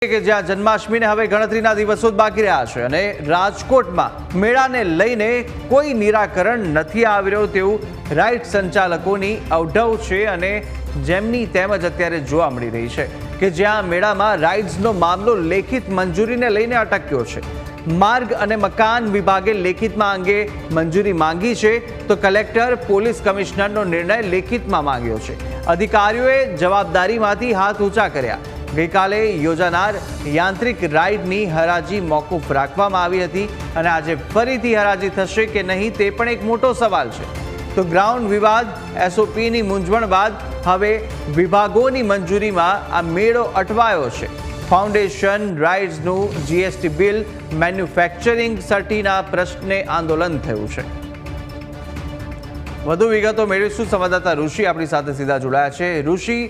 કે જ્યાં જન્માષ્ટમીને હવે ગણતરીના દિવસો જ બાકી રહ્યા છે અને રાજકોટમાં મેળાને લઈને કોઈ નિરાકરણ નથી આવી રહ્યું તેવું રાઇડ સંચાલકોની અવઢવ છે અને જેમની તેમજ અત્યારે જોવા મળી રહી છે કે જ્યાં મેળામાં રાઇડ્સનો મામલો લેખિત મંજૂરીને લઈને અટક્યો છે। માર્ગ અને મકાન વિભાગે લેખિતમાં અંગે મંજૂરી માંગી છે તો કલેક્ટર પોલીસ કમિશનરનો નિર્ણય લેખિતમાં માંગ્યો છે। અધિકારીઓએ જવાબદારીમાંથી હાથ ઊંચા કર્યા। ગઈકાલે યોજાનાર યાંત્રિક રાઇડની હરાજી મોકૂફ રાખવામાં આવી હતી અને આજે ફરીથી હરાજી થશે કે નહીં તે પણ એક મોટો સવાલ છે। તો ગ્રાઉન્ડ વિવાદ એસઓપીની મૂંઝવણ બાદ હવે વિભાગોની મંજૂરીમાં આ મેળો અટવાયો છે। ફાઉન્ડેશન રાઇડ્સનું જીએસટી બિલ મેન્યુફેક્ચરિંગ સર્ટિના પ્રશ્ને આંદોલન થયું છે। વધુ વિગતો મેળવીશું। સંવાદદાતા ઋષિ આપણી સાથે સીધા જોડાયા છે। ઋષિ,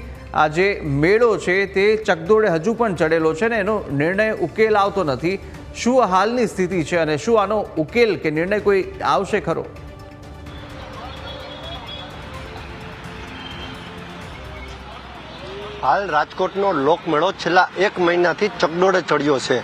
આજે મેળો છે તે ચકદોડે હજુ પણ ચડેલો છે ને એનો નિર્ણય ઉકેલ આવતો નથી। શું હાલની સ્થિતિ છે અને શું આનો ઉકેલ કે નિર્ણય કોઈ આવશે ખરો? હાલ રાજકોટનો લોકમેળો છેલ્લા 1 મહિનાથી ચકડોળે ચડ્યો છે।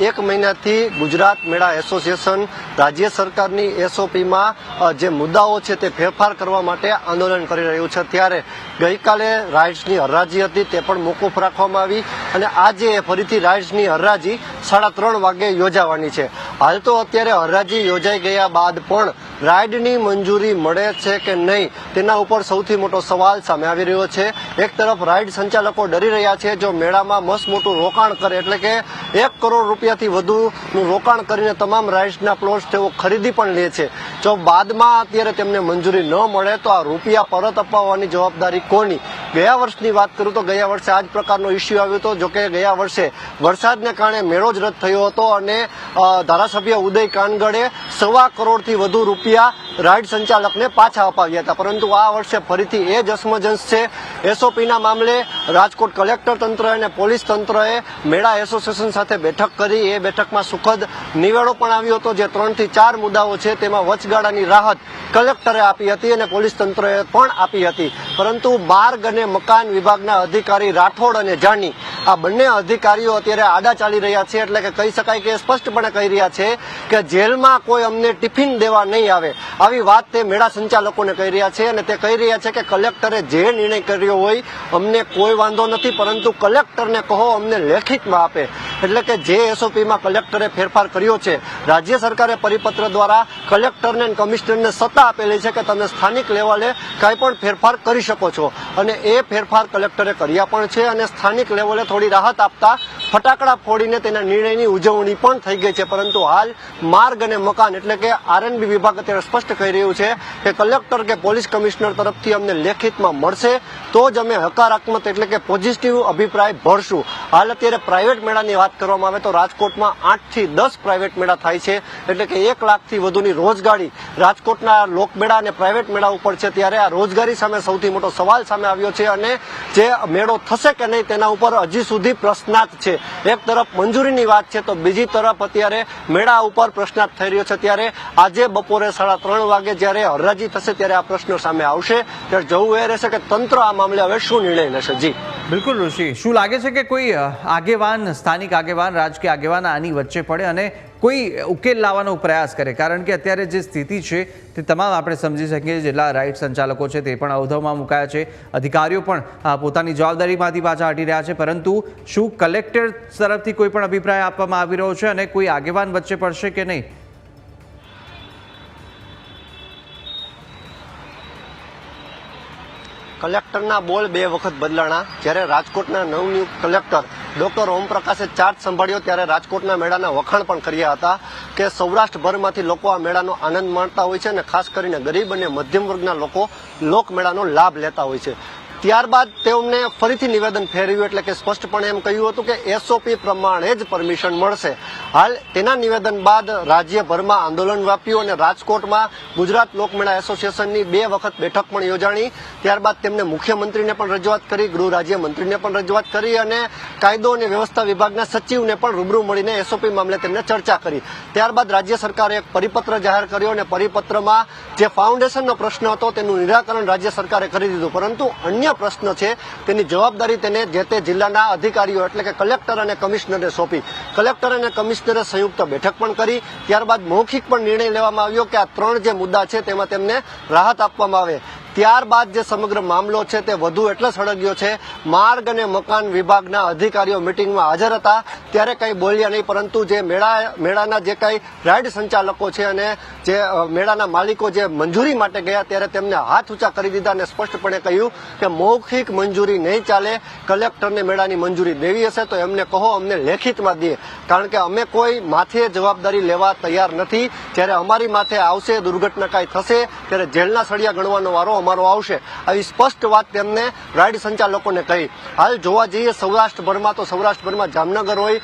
1 મહિનાથી ગુજરાત મેળા એસોસિએશન રાજ્ય સરકારની એસઓપીમાં જે મુદ્દાઓ છે તે ફેરફાર કરવા માટે આંદોલન કરી રહ્યું છે। ત્યારે ગઈકાલે રાઇડ્સની હરાજી હતી તે પણ મોકૂફ રાખવામાં આવી અને આજે ફરીથી રાઇડ્સની હરાજી 3:30 વાગે યોજાવાની છે। હાલ તો અત્યારે હરાજી યોજાઈ ગયા બાદ પણ રાઇડની મંજૂરી મળે છે કે નહીં તેના ઉપર સૌથી મોટો સવાલ સામે આવી રહ્યો છે। એક તરફ રાઇડ સંચાલકો ડરી રહ્યા છે જો મેળામાં મસ્ત મોટું રોકાણ કરે એટલે કે 1 કરોડ રૂપિયાથી વધુનું રોકાણ કરીને તમામ રાઇડ્સના પ્લોટ્સ તેઓ ખરીદી પણ લે છે। જો બાદમાં અત્યારે તેમને મંજૂરી ન મળે તો આ રૂપિયા પરત અપાવવાની જવાબદારી કોની? ગયા વર્ષની વાત કરું તો ગયા વર્ષે આ જ પ્રકારનો ઇસ્યુ આવ્યો હતો। જોકે ગયા વર્ષે વરસાદને કારણે મેળો જ રદ થયો હતો અને ધારાસભ્ય ઉદય કાનગડે 1.25 કરોડથી વધુ રૂપિયા રાઇડ સંચાલકને પાછા અપાવ્યા હતા। પરંતુ આ વર્ષે ફરીથી એ જ અસમંજસ છે। એસઓપીના મામલે રાજકોટ કલેક્ટર તંત્ર અને પોલીસ તંત્રએ મેળા એસોસિએશન સાથે બેઠક કરી। એ બેઠકમાં સુખદ નિવેડો પણ આવ્યો હતો। જે 3 થી 4 મુદ્દાઓ છે તેમાં વચગાળાની રાહત કલેક્ટરે આપી હતી અને પોલીસ તંત્રએ પણ આપી હતી। પરંતુ માર્ગ અને મકાન વિભાગના અધિકારી રાઠોડ અને જાની આ બંને અધિકારીઓ અત્યારે આડા ચાલી રહ્યા છે। એટલે કે કહી શકાય કે સ્પષ્ટપણે કહી રહ્યા છે કે જેલમાં કોઈ અમને ટિફિન દેવા નહીં આવે આવી વાત તે મેળા સંચાલકોને કહી રહ્યા છે અને તે કહી રહ્યા છે કે કલેક્ટરે જે નિર્ણય કર્યો હોય અમને કોઈ વાંધો નથી પરંતુ કલેક્ટરને કહો અમને લેખિતમાં આપે। એટલે કે જે એસઓપીમાં કલેક્ટરે ફેરફાર કર્યો છે રાજ્ય સરકારે પરિપત્ર દ્વારા કલેક્ટરને અને કમિશનરને સત્તા આપેલી છે કે તમે સ્થાનિક લેવલે કંઈ પણ ફેરફાર કરી શકો છો અને એ ફેરફાર કલેક્ટરે કર્યા પણ છે અને સ્થાનિક લેવલે થોડી રાહત આપતા ફટાકડા ફોડીને તેના નિર્ણયની ઉજવણી પણ થઈ ગઈ છે। પરંતુ હાલ માર્ગ અને મકાન એટલે કે આરએનબી વિભાગ અત્યારે સ્પષ્ટ કહી રહ્યું છે કે કલેક્ટર કે પોલીસ કમિશનર તરફથી અમને લેખિતમાં મળશે તો જ અમે હકારાત્મક એટલે કે પોઝિટિવ અભિપ્રાય ભરશું। હાલ અત્યારે પ્રાઇવેટ મેળાની વાત કરવામાં આવે તો રાજકોટમાં 8 થી 10 પ્રાઇવેટ મેળા થાય છે એટલે કે 1 લાખથી વધુની રોજગારી રાજકોટના લોકમેળા અને પ્રાઇવેટ મેળા ઉપર છે। ત્યારે આ રોજગારી સામે સૌથી મોટો સવાલ સામે આવ્યો છે અને જે મેળો થશે કે નહીં તેના ઉપર હજી સુધી પ્રશ્નાર્થ છે। એક તરફ મંજૂરીની વાત છે તો બીજી તરફ અત્યારે મેળા ઉપર પ્રશ્નાર્થ થઈ રહ્યો છે। ત્યારે આજે બપોરે 3:30 વાગે જ્યારે હરાજી થશે ત્યારે આ પ્રશ્નો સામે આવશે। ત્યારે જોવું એ રહેશે કે તંત્ર આ મામલે હવે શું નિર્ણય લેશે। જી બિલકુલ ઋષિ, શું લાગે છે કે કોઈ આગેવાન, સ્થાનિક આગેવાન, રાજકીય આગેવાન આની વચ્ચે પડે અને કોઈ ઉકેલ લાવવાનો પ્રયાસ કરે? કારણ કે અત્યારે જે સ્થિતિ છે તે તમામ આપણે સમજી શકીએ જેટલા રાઇડ સંચાલકો છે તે પણ અવઢવમાં મુકાયા છે, અધિકારીઓ પણ પોતાની જવાબદારીમાંથી પાછા હટી રહ્યા છે। પરંતુ શું કલેક્ટર તરફથી કોઈ પણ અભિપ્રાય આપવામાં આવી રહ્યો છે અને કોઈ આગેવાન વચ્ચે પડશે કે નહીં? કલેક્ટરના બોલ 2 વખત બદલાણા। જ્યારે રાજકોટના નવનિયુક્ત કલેક્ટર ડોક્ટર ઓમપ્રકાશે ચાર્જ સંભાળ્યો ત્યારે રાજકોટના મેળાના વખાણ પણ કર્યા હતા કે સૌરાષ્ટ્રભરમાંથી લોકો આ મેળાનો આનંદ માણતા હોય છે અને ખાસ કરીને ગરીબ અને મધ્યમ વર્ગના લોકો લોકમેળાનો લાભ લેતા હોય છે। ત્યારબાદ તેમને ફરીથી નિવેદન ફેરવ્યું એટલે કે સ્પષ્ટપણે એમ કહ્યું હતું કે એસઓપી પ્રમાણે જ પરમિશન મળશે હાલ તેના નિવેદન બાદ રાજ્યભરમાં આંદોલન વ્યાપ્યું અને રાજકોટમાં ગુજરાત લોકમેળા એસોસિએશનની 2 વખત બેઠક પણ યોજાણી. ત્યારબાદ તેમને મુખ્યમંત્રીને પણ રજૂઆત કરી, ગૃહ રાજ્યમંત્રીને પણ રજૂઆત કરી અને કાયદો અને વ્યવસ્થા વિભાગના સચિવને પણ રૂબરૂ મળીને એસઓપી મામલે તેમને ચર્ચા કરી. ત્યારબાદ રાજ્ય સરકારે એક પરિપત્ર જાહેર કર્યો અને પરિપત્રમાં જે ફાઉન્ડેશનનો પ્રશ્ન હતો તેનું નિરાકરણ રાજ્ય સરકારે કરી દીધું, પરંતુ અન્ય પ્રશ્ન છે તેની જવાબદારી તેને જે તે જિલ્લાના અધિકારીઓ એટલે કે કલેક્ટર અને કમિશનરે સોંપી. કલેક્ટર અને કમિશનરે સંયુક્ત બેઠક પણ કરી. ત્યારબાદ મૌખિક પણ નિર્ણય લેવામાં આવ્યો કે આ 3 જે મુદ્દા છે તેમાં તેમને રાહત આપવામાં આવે. ત્યારબાદ જે સમગ્ર મામલો છે તે વધુ એટલે સળગ્યો છે. માર્ગ અને મકાન વિભાગના અધિકારીઓ મિટિંગમાં હાજર હતા ત્યારે કંઈ બોલ્યા નહીં, પરંતુ જે મેળાના જે કંઈ રાઇડ સંચાલકો છે અને જે મેળાના માલિકો જે મંજૂરી માટે ગયા ત્યારે તેમને હાથ ઊંચા કરી દીધા અને સ્પષ્ટપણે કહ્યું કે મૌખિક મંજૂરી નહીં ચાલે, કલેક્ટરને મેળાની મંજૂરી દેવી હશે તો એમને કહો, અમને લેખિતમાં દે, કારણ કે અમે કોઈ માથે જવાબદારી લેવા તૈયાર નથી. જ્યારે અમારી માથે આવશે, દુર્ઘટના કાંઈ થશે ત્યારે જેલના સળિયા ગણવાનો વારો અમારો આવશે. આવી સ્પષ્ટ વાત તેમને રાઇડ સંચાલકોને કહી. હાલ જોવા જઈએ સૌરાષ્ટ્રભરમાં તો સૌરાષ્ટ્રભરમાં જામનગર હોય,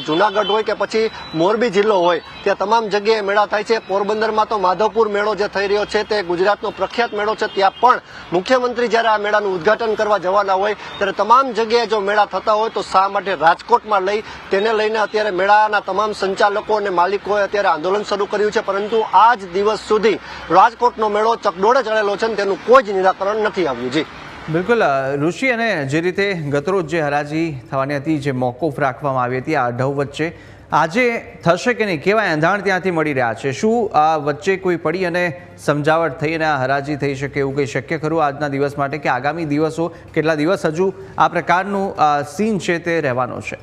જુનાગઢ હોય કે પછી મોરબી જિલ્લો હોય, ત્યાં તમામ જગ્યાએ મેળા થાય છે. પોરબંદરમાં તો માધવપુર મેળો જે થઈ રહ્યો છે તે ગુજરાતનો પ્રખ્યાત મેળો છે. ત્યાં પણ મુખ્યમંત્રી જ્યારે આ મેળાનું ઉદ્ઘાટન કરવા જવાના હોય ત્યારે તમામ જગ્યાએ જો મેળા થતા હોય તો શા માટે રાજકોટમાં તેને લઈને અત્યારે મેળાના તમામ સંચાલકો અને માલિકોએ અત્યારે આંદોલન શરૂ કર્યું છે. પરંતુ આજ દિવસ સુધી રાજકોટનો મેળો ચકડોળે ચડેલો છે અને તેનું કોઈ જ નિરાકરણ નથી આવ્યું. જી બિલકુલ ઋષિ, અને જે રીતે ગતરોજ જે હરાજી થવાની હતી, જે મોકૂફ રાખવામાં આવી હતી આ અઢવ વચ્ચે, આજે થશે કે નહીં, કેવા એંધાણ ત્યાંથી મળી રહ્યા છે? શું આ વચ્ચે કોઈ પડી અને સમજાવટ થઈ અને આ હરાજી થઈ શકે એવું કંઈ શક્ય ખરું આજના દિવસ માટે, કે આગામી દિવસો કેટલા દિવસ હજુ આ પ્રકારનું સીન છે તે રહેવાનો છે?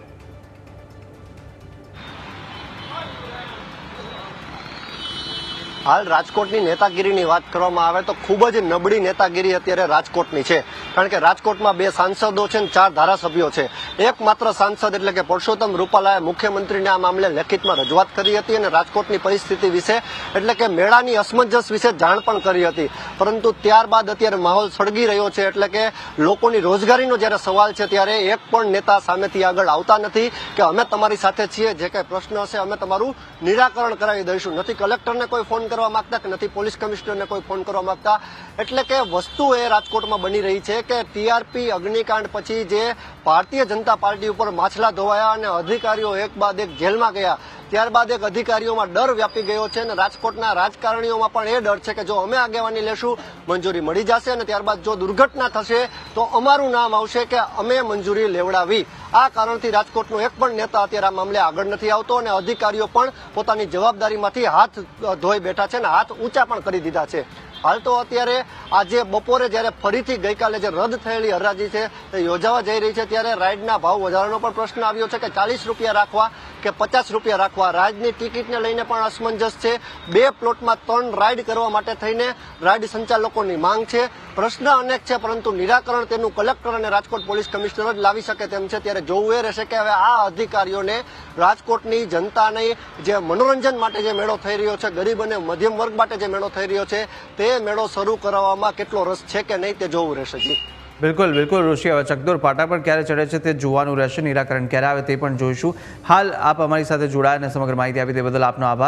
હાલ રાજકોટની નેતાગીરીની વાત કરવામાં આવે તો ખૂબ જ નબળી નેતાગીરી અત્યારે રાજકોટની છે. કારણ કે રાજકોટમાં 2 સાંસદો છે અને 4 ધારાસભ્યો છે. એકમાત્ર સાંસદ એટલે કે પરસોત્તમ રૂપાલાએ મુખ્યમંત્રીને આ મામલે લેખિતમાં રજૂઆત કરી હતી અને રાજકોટની પરિસ્થિતિ વિશે એટલે કે મેળાની અસમંજસ વિશે જાણ પણ કરી હતી. પરંતુ ત્યારબાદ અત્યારે માહોલ સળગી રહ્યો છે. એટલે કે લોકોની રોજગારીનો જ્યારે સવાલ છે ત્યારે એક પણ નેતા સામેથી આગળ આવતા નથી કે અમે તમારી સાથે છીએ, જે કંઈ પ્રશ્ન હશે અમે તમારું નિરાકરણ કરાવી દઈશું. નથી કલેક્ટરને કોઈ ફોન કરવા માંગતા કે નથી પોલીસ કમિશનરને કોઈ ફોન કરવા માંગતા. એટલે કે વસ્તુ એ રાજકોટમાં બની રહી છે કે ટીઆરપી અગ્નિકાંડ પછી જે ભારતીય જનતા પાર્ટી ઉપર માછલા ધોવાયા અને અધિકારીઓ એક બાદ એક જેલમાં ગયા, ત્યારબાદ એક અધિકારીઓમાં ડર વ્યાપી ગયો છે અને રાજકોટના રાજકારણીઓમાં પણ એ ડર છે કે જો અમે આગેવાની લેશું મંજૂરી મળી જશે અને ત્યારબાદ જો દુર્ઘટના થશે તો અમારું નામ આવશે કે અમે મંજૂરી લેવડાવી. આ કારણથી રાજકોટનો એક પણ નેતા અત્યારે આ મામલે આગળ નથી આવતો અને અધિકારીઓ પણ પોતાની જવાબદારીમાંથી હાથ ધોઈ બેઠા છે અને હાથ ઊંચા પણ કરી દીધા છે. હાલ તો અત્યારે આજે બપોરે જ્યારે ફરીથી ગઈકાલે જે રદ થયેલી હરાજી છે તે યોજાવા જઈ રહી છે ત્યારે રાઇડના ભાવ વધારાનો પણ પ્રશ્ન આવ્યો છે કે 40 રૂપિયા રાખવા કે 50 રૂપિયા રાખવા. રાઇડની ટિકિટને લઈને પણ અસમંજસ છે. 2 પ્લોટમાં 3 રાઇડ કરવા માટે થઈને રાઇડ સંચાલકોની માંગ છે. પ્રશ્ન અનેક છે પરંતુ નિરાકરણ તેનું કલેક્ટર અને રાજકોટ પોલીસ કમિશનર જ લાવી શકે તેમ છે. ત્યારે જોવું એ રહેશે કે હવે આ અધિકારીઓને રાજકોટની જનતાને જે મનોરંજન માટે જે મેળો થઈ રહ્યો છે, ગરીબ અને મધ્યમ વર્ગ માટે જે મેળો થઈ રહ્યો છે તે મેળો શરૂ કરવામાં કેટલો રસ છે કે નહીં તે જોવું રહેશે. જી બિલકુલ બિલકુલ ઋષિ, હવે ચકદોર પાટા પર ક્યારે ચડે છે તે જોવાનું રહેશે, નિરાકરણ ક્યારે આવે તે પણ જોઈશું. હાલ આપ અમારી સાથે જોડાયા અને સમગ્ર માહિતી આપી તે બદલ આપનો આભાર.